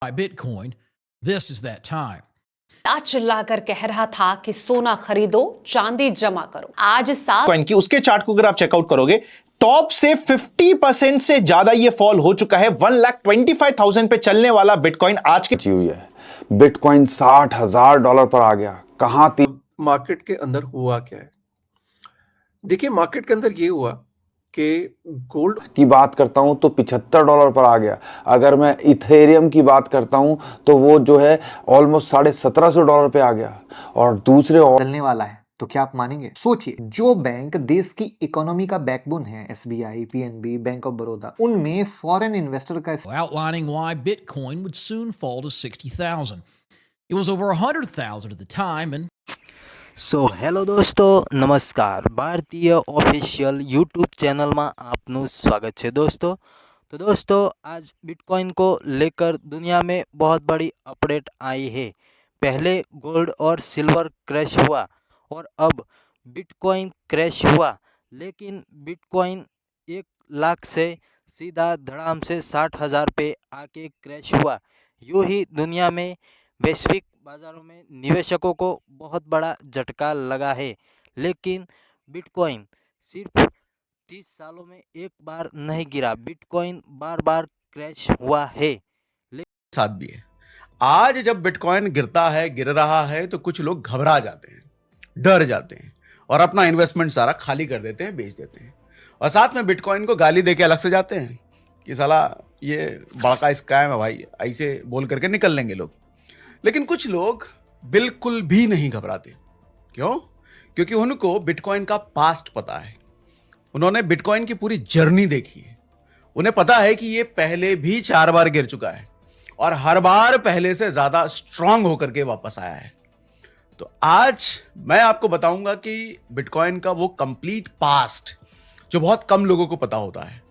Buy Bitcoin, this is that time. आज चिल्लाकर कह रहा था कि सोना खरीदो, चांदी जमा करो। आज सात कॉइन की उसके चार्ट को अगर आप चेकआउट करोगे, टॉप से 50% से ज्यादा ये फॉल हो चुका है। 1,25,000 पे चलने वाला बिटकॉइन आज के हुई है। बिटकॉइन $60,000 पर आ गया। कहां थी? मार्केट के अंदर हुआ क्या है? देखिए, मार्केट के अंदर ये हुआ कि गोल्ड की बात करता हूं तो $75 पर आ गया। अगर मैं इथेरियम की बात करता हूं तो वो जो है ऑलमोस्ट $1,750 पे आ गया। और दूसरे चलने वाला है तो क्या आप मानेंगे? सोचिए, जो बैंक देश की इकोनॉमी का बैकबोन है, SBI, PNB, bank of Baroda, उनमें फॉरेन इन्वेस्टर का Outlining why Bitcoin would soon fall to 60,000. It was over 100,000 at the time, and hello દોસ્તો, નમસ્કાર. ભારતીય ઓફિશિયલ यूट्यूब चैनल में आपનું स्वागत है दोस्तों. तो दोस्तों, आज बिटकॉइन को लेकर दुनिया में बहुत बड़ी अपडेट आई है. पहले गोल्ड और सिल्वर क्रैश हुआ और अब बिटकॉइन क्रैश हुआ, लेकिन बिटकॉइन 1 लाख से सीधा धड़ाम से 60,000 पे आके क्रैश हुआ. यूँ ही दुनिया में वैश्विक बाज़ारों में निवेशकों को बहुत बड़ा झटका लगा है. लेकिन बिटकॉइन सिर्फ 30 सालों में एक बार नहीं गिरा. बिटकॉइन बार बार क्रैश हुआ है. साथ भी है। आज जब बिटकॉइन गिरता है, गिर रहा है, तो कुछ लोग घबरा जाते हैं, डर जाते हैं और अपना इन्वेस्टमेंट सारा खाली कर देते हैं, बेच देते हैं. और साथ में बिटकॉइन को गाली देके अलग से जाते हैं कि साला ये बड़ा स्कैम है भाई, ऐसे बोल करके निकल लेंगे लोग. लेकिन कुछ लोग बिल्कुल भी नहीं घबराते. क्यों? क्योंकि उनको बिटकॉइन का पास्ट पता है. उन्होंने बिटकॉइन की पूरी जर्नी देखी है. उन्हें पता है कि ये पहले भी 4 बार गिर चुका है और हर बार पहले से ज्यादा स्ट्रांग होकर के वापस आया है. तो आज मैं आपको बताऊंगा कि बिटकॉइन का वो कंप्लीट पास्ट जो बहुत कम लोगों को पता होता है,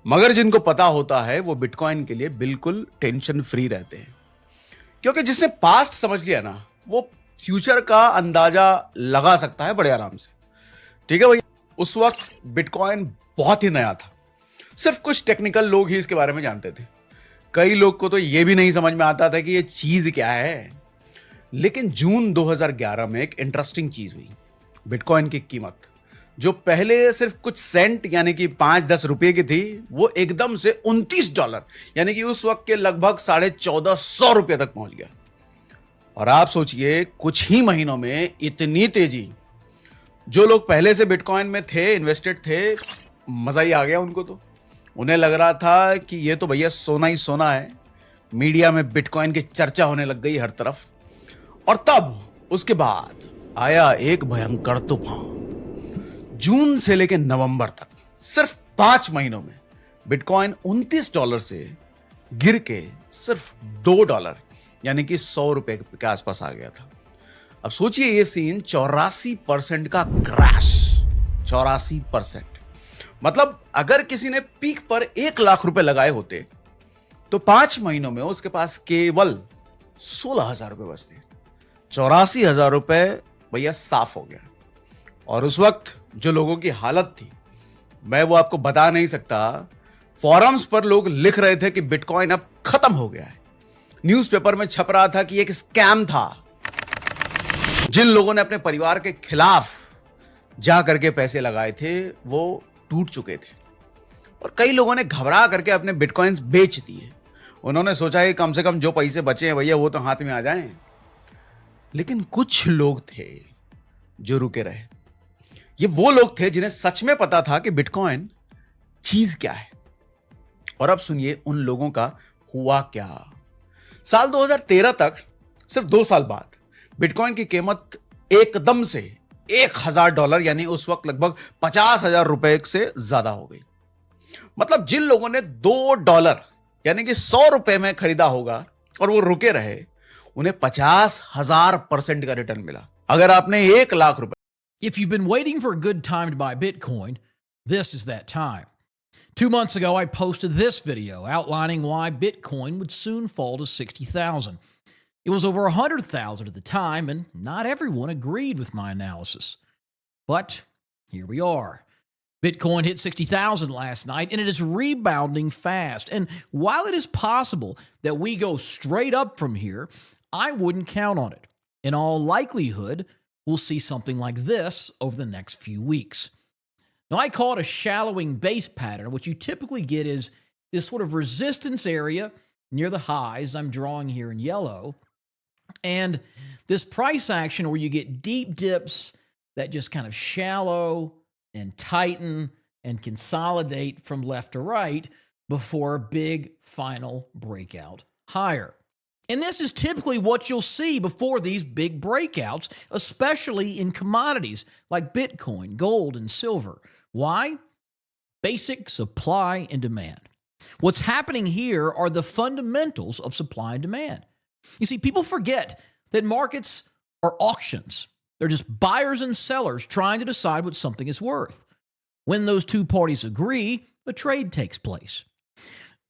मगर जिनको पता होता है वो बिटकॉइन के लिए बिल्कुल टेंशन फ्री रहते हैं. क्योंकि जिसने पास्ट समझ लिया ना, वो फ्यूचर का अंदाजा लगा सकता है बड़े आराम से. ठीक है भैया. उस वक्त बिटकॉइन बहुत ही नया था. सिर्फ कुछ टेक्निकल लोग ही इसके बारे में जानते थे. कई लोग को तो यह भी नहीं समझ में आता था कि ये चीज क्या है. लेकिन जून 2011 में एक इंटरेस्टिंग चीज हुई. बिटकॉइन की कीमत जो पहले सिर्फ कुछ सेंट यानी कि 5-10 रुपए की थी, वो एकदम से $29 यानी कि उस वक्त के लगभग $1,450 तक पहुंच गया. और आप सोचिए, कुछ ही महीनों में इतनी तेजी. जो लोग पहले से बिटकॉइन में थे, इन्वेस्टेड थे, मजा ही आ गया उनको. तो उन्हें लग रहा था कि ये तो भैया सोना ही सोना है. मीडिया में बिटकॉइन की चर्चा होने लग गई हर तरफ. और तब उसके बाद आया एक भयंकर तूफान. जून से लेकर नवंबर तक सिर्फ 5 महीनों में बिटकॉइन $29 से गिर के सिर्फ $2 यानी कि ₹100 के आसपास आ गया था. अब सोचिए, ये सीन 84% का क्रैश. 84%. मतलब अगर किसी ने पीक पर 1 लाख रुपए लगाए होते तो 5 महीनों में उसके पास केवल ₹16,000 बचते. ₹84,000 भैया साफ हो गया. और उस वक्त जो लोगों की हालत थी, मैं वो आपको बता नहीं सकता. फोरम्स पर लोग लिख रहे थे कि बिटकॉइन अब खत्म हो गया है. न्यूज़पेपर में छप रहा था कि एक स्कैम था. जिन लोगों ने अपने परिवार के खिलाफ जा करके पैसे लगाए थे, वो टूट चुके थे. और कई लोगों ने घबरा करके अपने बिटकॉइंस बेच दिए. उन्होंने सोचा कि कम से कम जो पैसे बचे हैं भैया, वो तो हाथ में आ जाएं. लेकिन कुछ लोग थे जो रुके रहे. ये वो लोग थे जिन्हें सच में पता था कि बिटकॉइन चीज क्या है. और अब सुनिए उन लोगों का हुआ क्या. साल 2013 तक, सिर्फ 2 साल बाद, बिटकॉइन की कीमत एकदम से $1,000 यानी उस वक्त लगभग $50,000 से ज्यादा हो गई. मतलब जिन लोगों ने $2 यानी कि ₹100 में खरीदा होगा और वो रुके रहे, उन्हें 50,000% का रिटर्न मिला. अगर आपने $1 lakh if you've been waiting for a good time to buy Bitcoin, this is that time. 2 months ago, I posted this video outlining why Bitcoin would soon fall to 60,000. It was over 100,000 at the time, and not everyone agreed with my analysis. But here we are. Bitcoin hit 60,000 last night and it is rebounding fast. And while it is possible that we go straight up from here, I wouldn't count on it. In all likelihood, we'll see something like this over the next few weeks. Now, I call it a shallowing base pattern. What you typically get is this sort of resistance area near the highs I'm drawing here in yellow, and this price action where you get deep dips that just kind of shallow and tighten and consolidate from left to right before a big final breakout higher. And this is typically what you'll see before these big breakouts, especially in commodities like Bitcoin, gold, and silver. Why? Basic supply and demand. What's happening here are the fundamentals of supply and demand. You see, people forget that markets are auctions. They're just buyers and sellers trying to decide what something is worth. When those two parties agree, a trade takes place.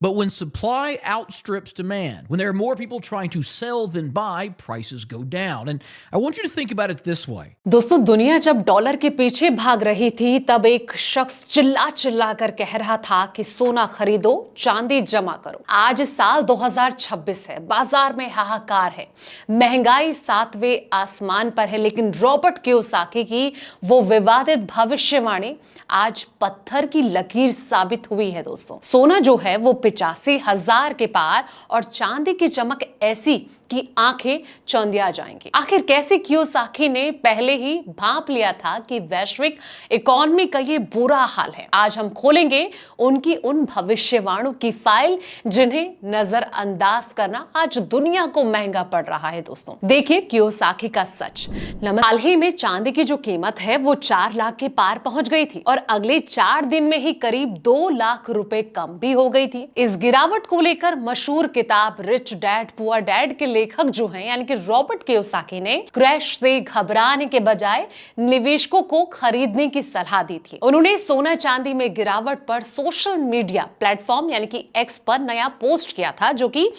But when supply outstrips demand, when there are more people trying to sell than buy, prices go down. And I want you to think about it this way. दोस्तों, दुनिया जब dollar के पीछे भाग रही थी तब एक शख्स चिल्ला चिल्ला कर कह रहा था कि सोना खरीदो, चांदी जमा करो। आज साल 2026 है, बाजार में हाहाकार है, महंगाई 7वें आसमान पर है, लेकिन रॉबर्ट कियोसाकी की वो विवादित भविष्यवाणी आज पत्थर की लकीर साबित हुई है। दोस्तों, सोना जो है वो 85,000 के पार और चांदी की चमक ऐसी कि आंखें चौंधिया जाएंगी। आखिर कैसे कियोसाकी ने पहले ही भांप लिया था कि वैश्विक इकोनॉमी का ये बुरा हाल है। आज हम खोलेंगे उनकी उन भविष्यवाणियों की फाइल जिन्हें नजरअंदाज करना आज दुनिया को महंगा पड़ रहा है। दोस्तों, देखिए कियोसाकी का सच। हाल ही में चांदी की जो कीमत है वो 4 लाख के पार पहुंच गई थी और अगले 4 दिन में ही करीब 2 लाख रुपए कम भी हो गई थी। इस गिरावट को लेकर मशहूर किताब रिच डैड पुअर डैड के लेखक जो हैं यानी कि रॉबर्ट कियोसाकी ने क्रैश से घबराने के बजाय निवेशकों को खरीदने की सलाह दी थी। उन्होंने सोना चांदी में गिरावट पर सोशल मीडिया प्लेटफॉर्म यानी कि एक्स पर नया पोस्ट किया था जो कि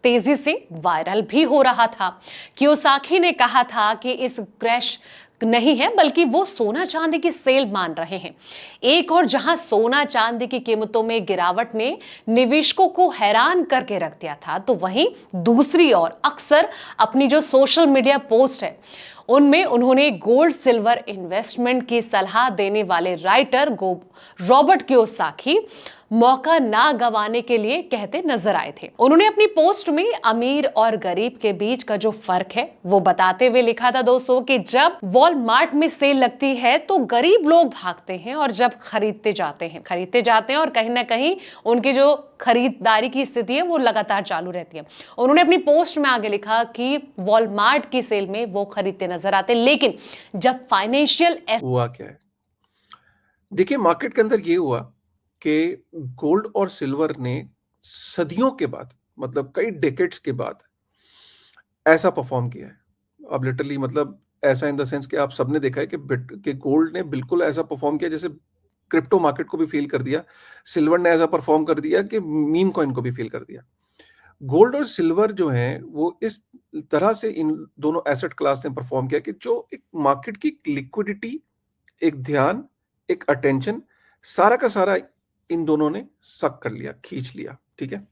तेजी से वायरल भी हो रहा था। कियोसाकी ने कहा था कि इस क्रैश नहीं है बल्कि वो सोना चांदी की सेल मान रहे हैं। एक और जहां सोना चांदी की कीमतों में गिरावट ने निवेशकों को हैरान करके रख दिया था, तो वहीं दूसरी ओर अक्सर अपनी जो सोशल मीडिया पोस्ट है उनमें उन्होंने गोल्ड सिल्वर इन्वेस्टमेंट की सलाह देने वाले राइटर रॉबर्ट कियोसाकी मौका ना गंवाने के लिए कहते नजर आए थे। उन्होंने अपनी पोस्ट में अमीर और गरीब के बीच का जो फर्क है वो बताते हुए लिखा था दोस्तों कि जब वॉलमार्ट में सेल लगती है तो गरीब लोग भागते हैं और जब खरीदते जाते हैं और कहीं ना कहीं उनकी जो खरीदारी की स्थिति है वो लगातार चालू रहती है। उन्होंने अपनी पोस्ट में आगे लिखा कि वॉलमार्ट की सेल में वो खरीदते नजर आते, लेकिन जब फाइनेंशियल हुआ क्या है, देखिए मार्केट के अंदर ये हुआ कि गोल्ड और सिल्वर ने सदियों के बाद, मतलब कई डेकेड्स के बाद ऐसा परफॉर्म किया है। अब लिटरली मतलब ऐसा इन द सेंस कि आप सबने देखा है कि गोल्ड ने बिल्कुल ऐसा परफॉर्म किया जैसे क्रिप्टो मार्केट को भी फील कर दिया, सिल्वर ने ऐसा परफॉर्म कर दिया कि मीम कॉइन को भी फील कर दिया। गोल्ड और सिल्वर जो है वो इस तरह से इन दोनों एसेट क्लास ने परफॉर्म किया कि जो एक मार्केट की लिक्विडिटी, एक ध्यान, एक अटेंशन, सारा का सारा इन दोनों ने सक कर लिया, खींच लिया। ठीक है,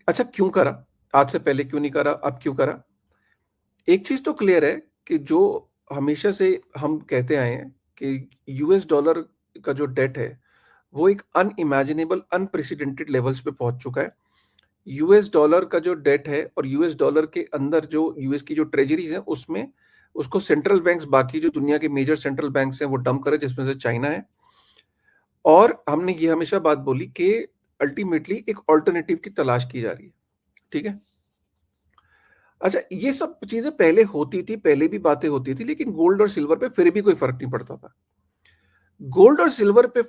अच्छा क्यों करा? आज से पहले क्यों नहीं करा, अब क्यों करा? एक चीज तो क्लियर है कि जो हमेशा से हम कहते आए हैं कि यूएस डॉलर का जो डेट है वो एक अनइमेजिनेबल, अनप्रेसिडेंटेड लेवल्स पे पहुंच चुका है। यूएस डॉलर का जो डेट है और यूएस डॉलर के अंदर जो यूएस की जो ट्रेजरीज हैं उसमें उसको सेंट्रल बैंक्स, बाकी जो दुनिया के मेजर सेंट्रल बैंक्स हैं वो डंप करे, जिसमें से चाइना है। और हमने ये हमेशा बात बोली कि अल्टीमेटली एक ऑल्टरनेटिव की तलाश की जा रही है। ठीक है, अच्छा ये सब चीजें पहले होती थी, पहले भी बातें होती थी, लेकिन गोल्ड और सिल्वर पे फिर भी कोई फर्क नहीं पड़ता था। गोल्ड और सिल्वर पे